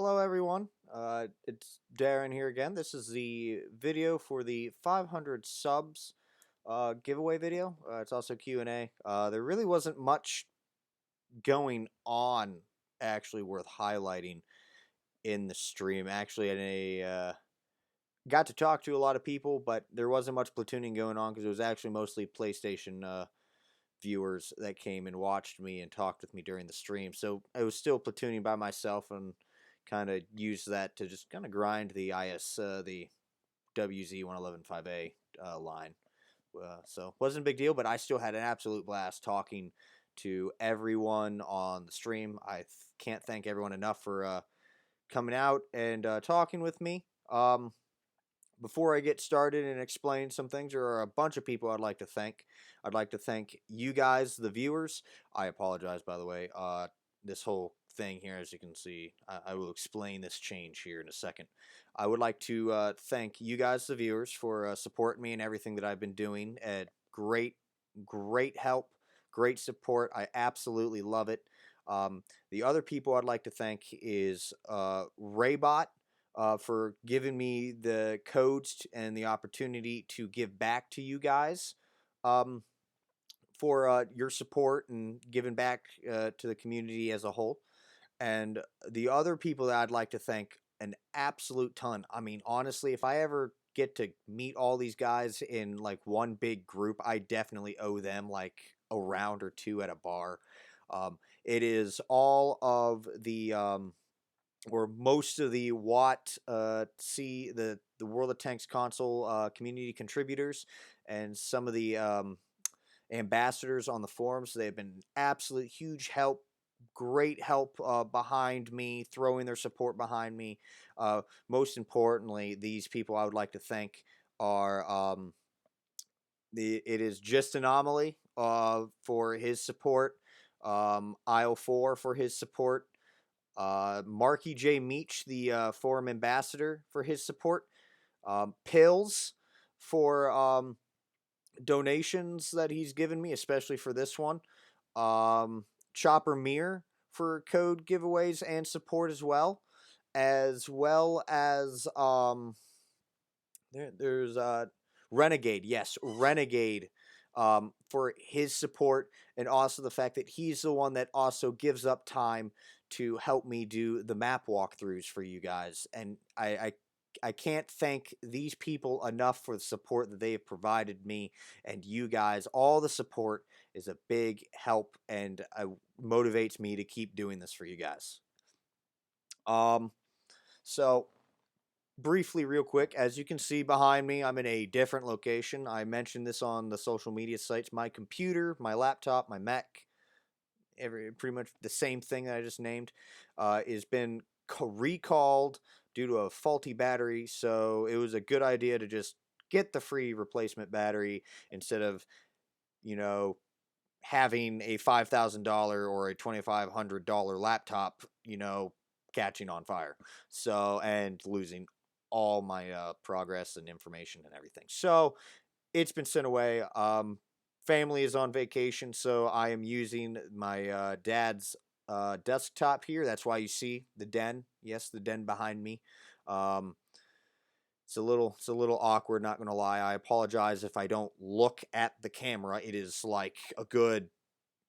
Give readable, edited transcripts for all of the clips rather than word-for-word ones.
Hello, everyone. It's Darren here again. This is the video for the 500 subs giveaway video. It's also Q&A. There really wasn't much going on actually worth highlighting in the stream. Actually, got to talk to a lot of people, but there wasn't much platooning going on because it was actually mostly PlayStation viewers that came and watched me and talked with me during the stream. So I was still platooning by myself and kind of used that to just kind of grind the WZ1115A line. So wasn't a big deal, but I still had an absolute blast talking to everyone on the stream. I can't thank everyone enough for coming out and talking with me. Before I get started and explain some things, there are a bunch of people I'd like to thank. I'd like to thank you guys, the viewers. I apologize, by the way. This whole thing here, as you can see, I will explain this change here in a second. I would like to thank you guys, the viewers, for supporting me and everything that I've been doing. Great help, great support. I absolutely love it. The other people I'd like to thank is Raybot for giving me the codes and the opportunity to give back to you guys for your support and giving back to the community as a whole. And the other people that I'd like to thank an absolute ton. I mean, honestly, if I ever get to meet all these guys in like one big group, I definitely owe them like a round or two at a bar. It is all of the or most of the the World of Tanks console community contributors and some of the ambassadors on the forums. They've been absolute huge help, great help behind me, throwing their support behind me. Most importantly, these people I would like to thank are it is Just Anomaly for his support, Aisle 4 for his support, Marky J. Meach, the forum ambassador, for his support. Pills for donations that he's given me, especially for this one. Chopper Mir for code giveaways and support as well as there's Renegade. Yes, Renegade. For his support and also the fact that he's the one that also gives up time to help me do the map walkthroughs for you guys. And I can't thank these people enough for the support that they have provided me and you guys. All the support is a big help and motivates me to keep doing this for you guys. So briefly, real quick, as you can see behind me, I'm in a different location. I mentioned this on the social media sites. My computer, my laptop, my Mac, pretty much the same thing that I just named, has been recalled due to a faulty battery. So it was a good idea to just get the free replacement battery instead of, you know, having a $5,000 or a $2,500 laptop, catching on fire. So, and losing all my progress and information and everything. So it's been sent away. Family is on vacation, so I am using my dad's desktop here. That's why you see the den. Yes, the den behind me. It's a little awkward, not gonna lie. I apologize if I don't look at the camera. It is like a good.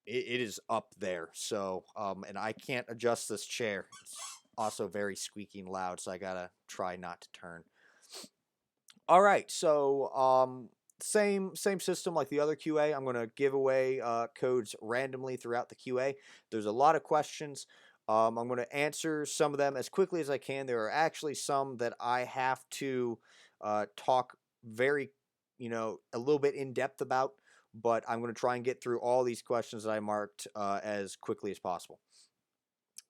It is up there. So, and I can't adjust this chair. It's also very squeaking loud, so I gotta try not to turn. All right, so same system like the other QA. I'm gonna give away codes randomly throughout the QA. There's a lot of questions. I'm gonna answer some of them as quickly as I can. There are actually some that I have to talk very, a little bit in depth about, but I'm gonna try and get through all these questions that I marked as quickly as possible.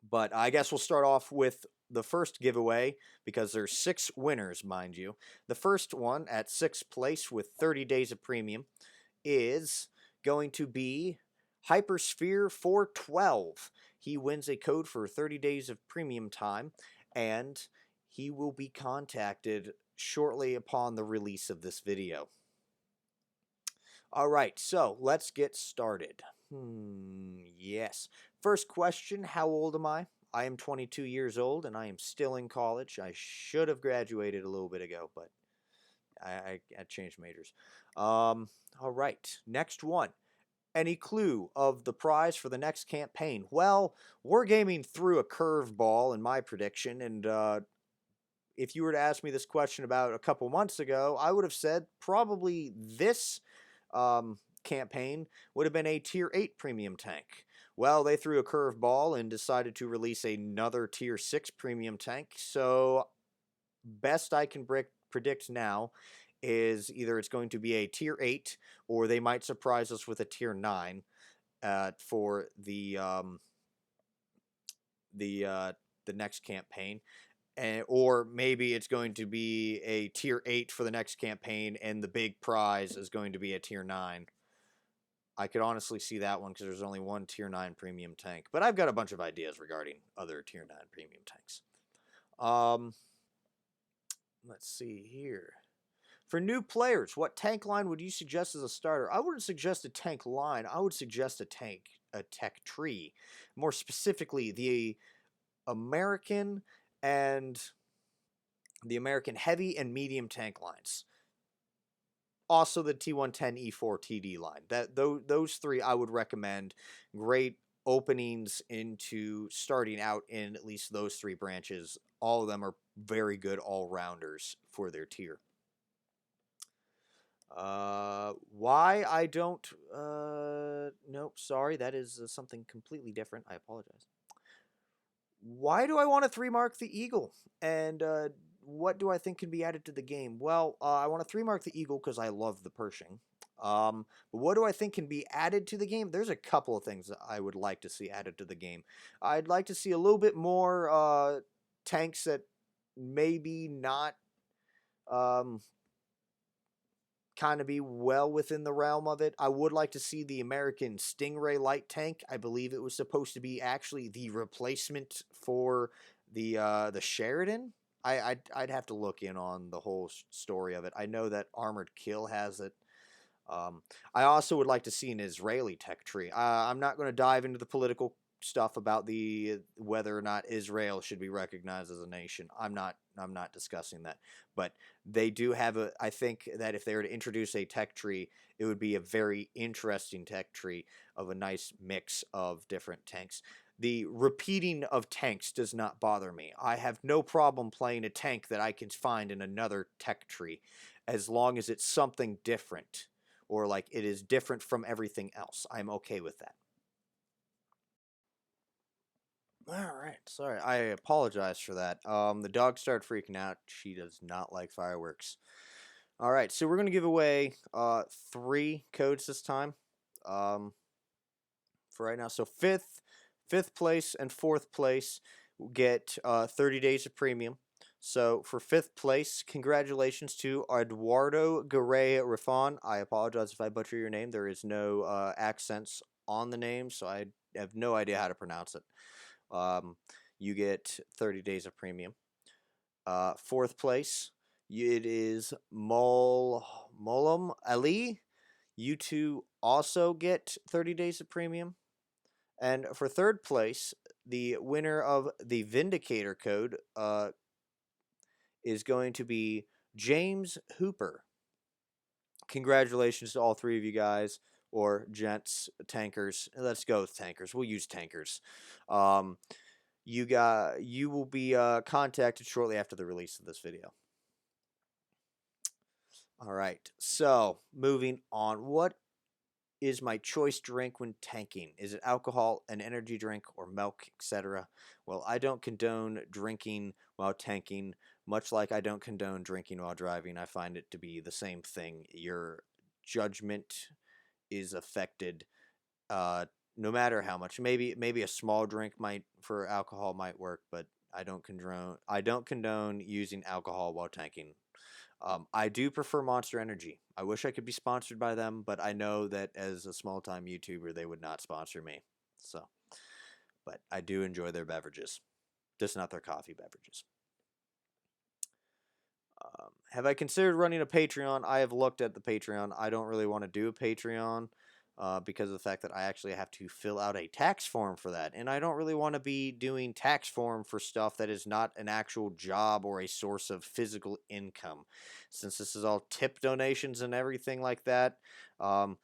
But I guess we'll start off with the first giveaway because there's 6 winners, mind you. The first one at 6th place with 30 days of premium is going to be Hypersphere 412. He wins a code for 30 days of premium time, and he will be contacted shortly upon the release of this video. All right, so let's get started. Yes. First question, how old am I? I am 22 years old and I am still in college. I should have graduated a little bit ago, but I changed majors. All right, next one. Any clue of the prize for the next campaign? Well, Wargaming threw a curveball in my prediction, and if you were to ask me this question about a couple months ago, I would have said probably this campaign would have been a Tier 8 premium tank. Well, they threw a curveball and decided to release another Tier 6 premium tank, so best I can predict now is either it's going to be a Tier 8 or they might surprise us with a Tier 9 for the uh, the next campaign. Or maybe it's going to be a Tier 8 for the next campaign and the big prize is going to be a Tier 9. I could honestly see that one because there's only one Tier 9 premium tank. But I've got a bunch of ideas regarding other Tier 9 premium tanks. Let's see here. For new players, what tank line would you suggest as a starter? I wouldn't suggest a tank line. I would suggest a tech tree. More specifically, the American and the American heavy and medium tank lines. Also the T110E4 TD line. Those three I would recommend. Great openings into starting out in at least those three branches. All of them are very good all-rounders for their tier. Why I don't, nope, sorry, that is something completely different. I apologize. Why do I want to 3-mark the Eagle? And, what do I think can be added to the game? Well, I want to 3-mark the Eagle because I love the Pershing. But what do I think can be added to the game? There's a couple of things that I would like to see added to the game. I'd like to see a little bit more, tanks that maybe not, kind of be well within the realm of it. I would like to see the American Stingray light tank. I believe it was supposed to be actually the replacement for the Sheridan. I'd have to look in on the whole story of it. I know that Armored Kill has it. I also would like to see an Israeli tech tree. I'm not going to dive into the political stuff about the whether or not Israel should be recognized as a nation. I'm not discussing that. But they do have a, I think that if they were to introduce a tech tree, it would be a very interesting tech tree of a nice mix of different tanks. The repeating of tanks does not bother me. I have no problem playing a tank that I can find in another tech tree as long as it's something different or like it is different from everything else. I'm okay with that. All right, sorry. I apologize for that. The dog started freaking out. She does not like fireworks. All right, so we're gonna give away 3 codes this time. For right now, so fifth place and 4th place will get 30 days of premium. So for 5th place, congratulations to Eduardo Garay Rafon. I apologize if I butcher your name. There is no accents on the name, so I have no idea how to pronounce it. You get 30 days of premium. 4th place, it is Molam Ali. You two also get 30 days of premium. And for 3rd place, the winner of the Vindicator code is going to be James Hooper. Congratulations to all 3 of you guys, or gents, tankers. Let's go with tankers. We'll use tankers. You will be contacted shortly after the release of this video. All right, so moving on. What is my choice drink when tanking? Is it alcohol, an energy drink, or milk, etc.? Well, I don't condone drinking while tanking, much like I don't condone drinking while driving. I find it to be the same thing. Your judgment is affected no matter how much. Maybe a small drink for alcohol might work, but I don't condone using alcohol while tanking. I do prefer Monster Energy. I wish I could be sponsored by them, but I know that as a small-time YouTuber, they would not sponsor me. So, but I do enjoy their beverages, just not their coffee beverages. Have I considered running a Patreon? I have looked at the Patreon. I don't really want to do a Patreon. because of the fact that I actually have to fill out a tax form for that. And I don't really want to be doing tax form for stuff that is not an actual job or a source of physical income. Since this is all tip donations and everything like that, um,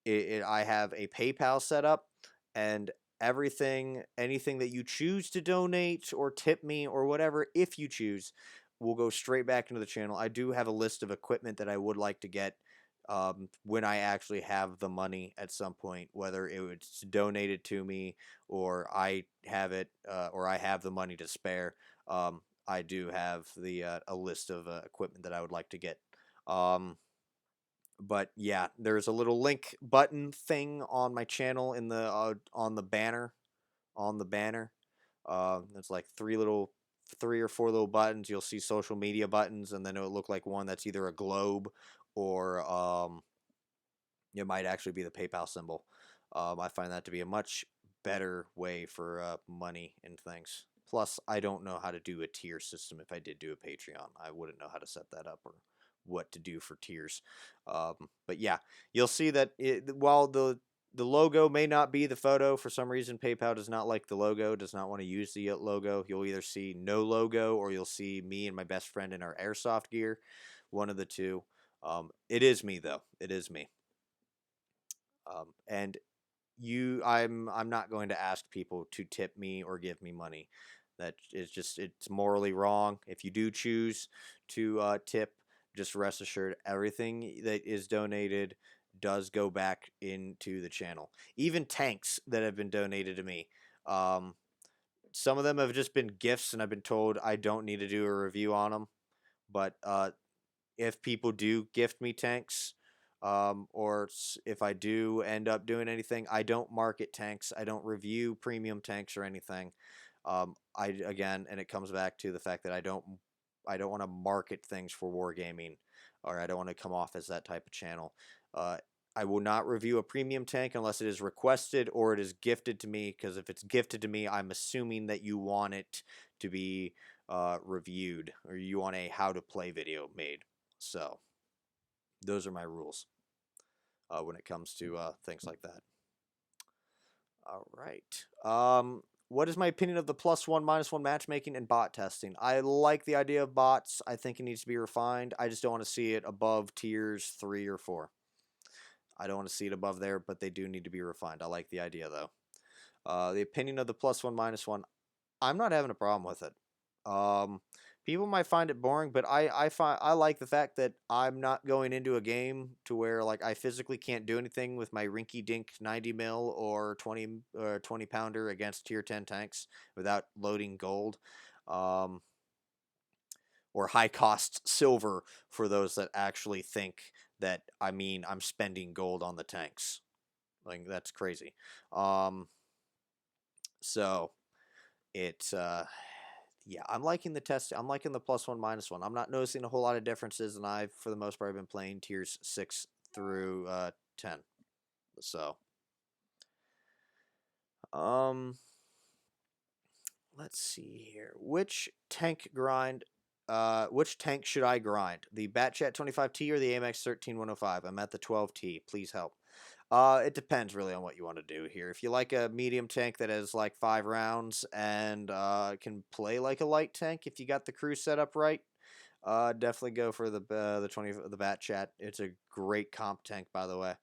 I have a PayPal set up, and anything that you choose to donate or tip me or whatever, if you choose, will go straight back into the channel. I do have a list of equipment that I would like to get when I actually have the money at some point, whether it was donated to me or I have it or I have the money to spare. I do have a list of equipment that I would like to get. But yeah, there's a little link button thing on my channel in the on the banner it's like three or four little buttons. You'll see social media buttons, and then it'll look like one that's either a globe or it might actually be the PayPal symbol. I find that to be a much better way for money and things. Plus, I don't know how to do a tier system. If I did do a Patreon, I wouldn't know how to set that up or what to do for tiers. But yeah, you'll see that while the logo may not be the photo, for some reason PayPal does not like the logo, does not want to use the logo. You'll either see no logo or you'll see me and my best friend in our airsoft gear. One of the two. It is me though. It is me. And I'm not going to ask people to tip me or give me money. That is just, it's morally wrong. If you do choose to tip, just rest assured everything that is donated does go back into the channel. Even tanks that have been donated to me. Some of them have just been gifts, and I've been told I don't need to do a review on them. But if people do gift me tanks, or if I do end up doing anything, I don't market tanks. I don't review premium tanks or anything. And it comes back to the fact that I don't want to market things for wargaming, or I don't want to come off as that type of channel. I will not review a premium tank unless it is requested or it is gifted to me, because if it's gifted to me, I'm assuming that you want it to be reviewed, or you want a how to play video made. So those are my rules when it comes to things like that. All right. What is my opinion of the +1, -1 matchmaking and bot testing? I like the idea of bots. I think it needs to be refined. I just don't want to see it above tiers 3 or 4. I don't want to see it above there, but they do need to be refined. I like the idea, though. The opinion of the +1, -1. I'm not having a problem with it. People might find it boring, but I like the fact that I'm not going into a game to where like I physically can't do anything with my rinky dink 90 mil or 20 pounder against tier 10 tanks without loading gold. Or high cost silver for those that actually think that I'm spending gold on the tanks. Like that's crazy. So it's yeah, I'm liking the test. I'm liking the +1, -1. I'm not noticing a whole lot of differences, and I've, for the most part, been playing tiers 6 through 10. So, let's see here. Which tank should I grind? The Batchat 25T or the AMX 13105? I'm at the 12T. Please help. It depends really on what you want to do here. If you like a medium tank that has like 5 rounds and can play like a light tank, if you got the crew set up right, definitely go for the Batchat. It's a great comp tank, by the way.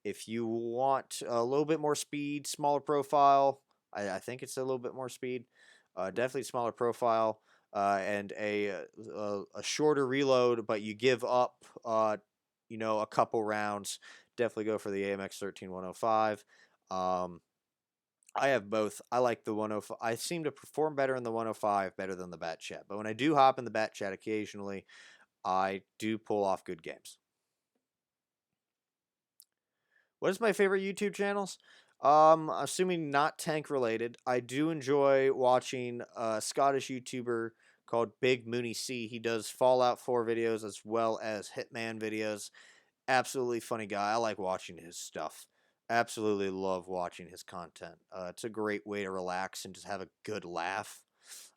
If you want a little bit more speed, smaller profile, I think it's a little bit more speed. Definitely smaller profile and a shorter reload, but you give up a couple rounds. Definitely go for the AMX 13105. I have both. I like the 105. I seem to perform better in the 105 better than the Batchat. But when I do hop in the Batchat occasionally, I do pull off good games. What is my favorite YouTube channels? Assuming not tank related, I do enjoy watching a Scottish YouTuber called Big Mooney C. He does Fallout 4 videos as well as Hitman videos. Absolutely funny guy. I like watching his stuff. Absolutely love watching his content. It's a great way to relax and just have a good laugh.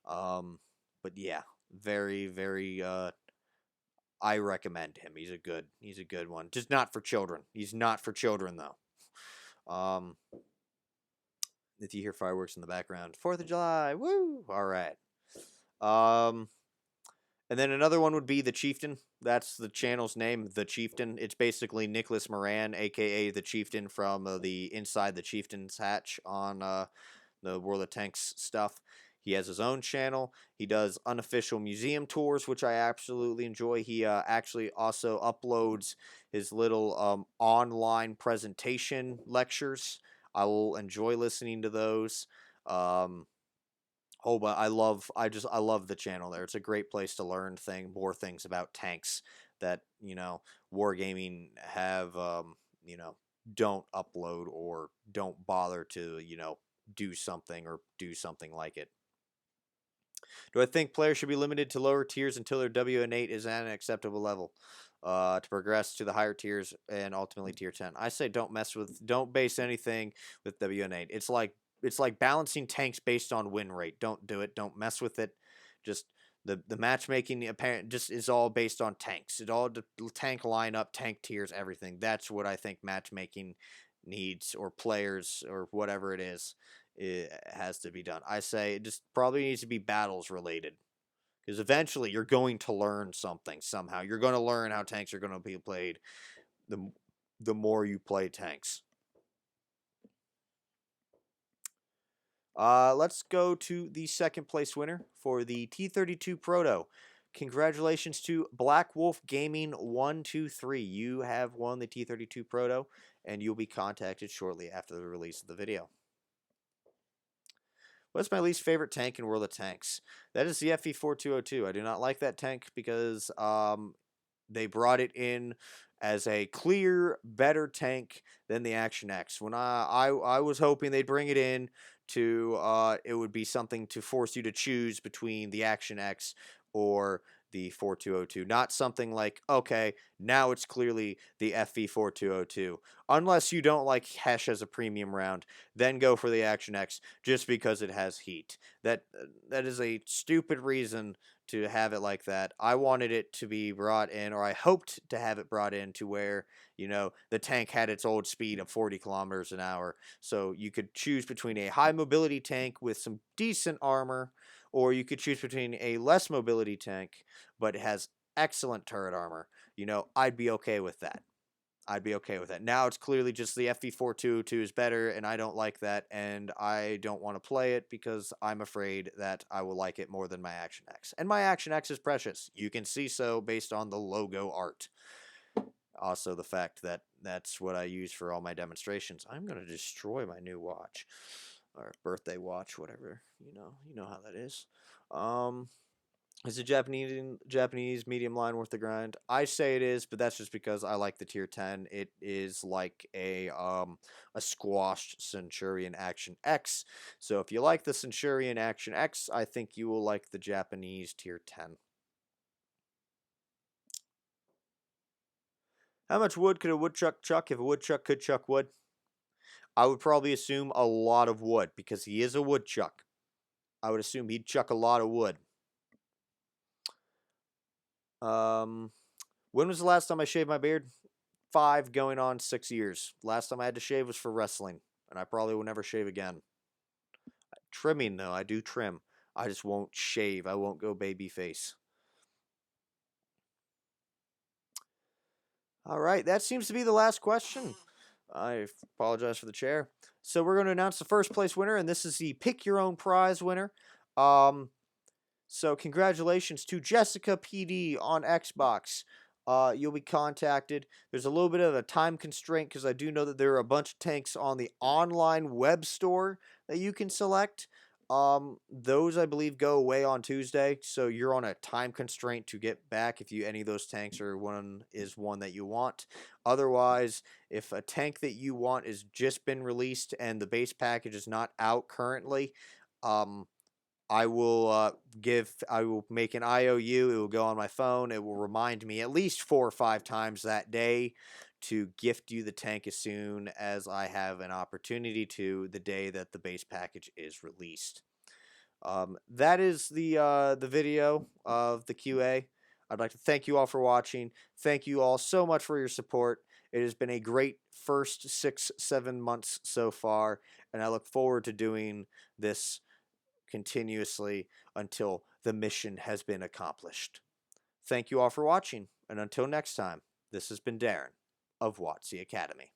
But yeah, very, very. I recommend him. He's a good one. Just not for children. He's not for children though. If you hear fireworks in the background, 4th of July, woo! All right. Um, and then another one would be the Chieftain. That's the channel's name, the Chieftain. It's basically Nicholas Moran, aka the Chieftain from the Inside the Chieftain's Hatch on the World of Tanks stuff. He has his own channel. He does unofficial museum tours, which I absolutely enjoy. He actually also uploads his little online presentation lectures. I will enjoy listening to those. Um, but I love the channel there. It's a great place to learn more things about tanks that, wargaming have, don't upload or don't bother to, do something like it. Do I think players should be limited to lower tiers until their WN8 is at an acceptable level? To progress to the higher tiers and ultimately tier 10. I say don't base anything with WN8. It's like balancing tanks based on win rate. Don't do it. Don't mess with it. Just the matchmaking apparent just is all based on tanks. It all tank lineup, tank tiers, everything. That's what I think matchmaking needs, or players, or whatever it has to be done. I say it just probably needs to be battles related. Because eventually you're going to learn something somehow. You're going to learn how tanks are going to be played the more you play tanks. Let's go to the second place winner for the T32 Proto. Congratulations to Black Wolf Gaming 123. You have won the T32 Proto, and you'll be contacted shortly after the release of the video. What's my least favorite tank in World of Tanks? That is the FE4202. I do not like that tank because they brought it in as a clear, better tank than the Action X. When I was hoping they'd bring it in to it would be something to force you to choose between the Action X or the 4202. Not something like, okay, now it's clearly the FV4202. Unless you don't like Hesh as a premium round, then go for the Action X just because it has heat. That is a stupid reason to have it like that. I wanted it to be brought in, or I hoped to have it brought in to where, the tank had its old speed of 40 kilometers an hour. So you could choose between a high mobility tank with some decent armor, or you could choose between a less mobility tank, but it has excellent turret armor. I'd be okay with that. Now it's clearly just the FV4202 is better, and I don't like that, and I don't want to play it because I'm afraid that I will like it more than my Action X. And my Action X is precious. You can see so based on the logo art. Also, the fact that that's what I use for all my demonstrations. I'm going to destroy my new watch, or birthday watch, whatever. You know how that is. Is a Japanese medium line worth the grind? I say it is, but that's just because I like the tier 10. It is like a squashed Centurion Action X. So if you like the Centurion Action X, I think you will like the Japanese tier 10. How much wood could a woodchuck chuck if a woodchuck could chuck wood? I would probably assume a lot of wood because he is a woodchuck. I would assume he'd chuck a lot of wood. When was the last time I shaved my beard? 5 going on 6 years. Last time I had to shave was for wrestling, and I probably will never shave again. Trimming, though, I do trim. I just won't shave. I won't go baby face. All right, that seems to be the last question. I apologize for the chair. So we're going to announce the first place winner, and this is the Pick Your Own Prize winner. So congratulations to Jessica PD on Xbox. You'll be contacted. There's a little bit of a time constraint because I do know that there are a bunch of tanks on the online web store that you can select. Those I believe go away on Tuesday, so you're on a time constraint to get back if any of those tanks are one that you want. Otherwise, if a tank that you want has just been released and the base package is not out currently, I will make an IOU. It will go on my phone. It will remind me at least 4 or 5 times that day to gift you the tank as soon as I have an opportunity to, the day that the base package is released. That is the video of the QA. I'd like to thank you all for watching. Thank you all so much for your support, It has been a great first 6-7 months so far, and I look forward to doing this continuously until the mission has been accomplished. Thank you all for watching, and until next time, this has been Darren of WotC Academy.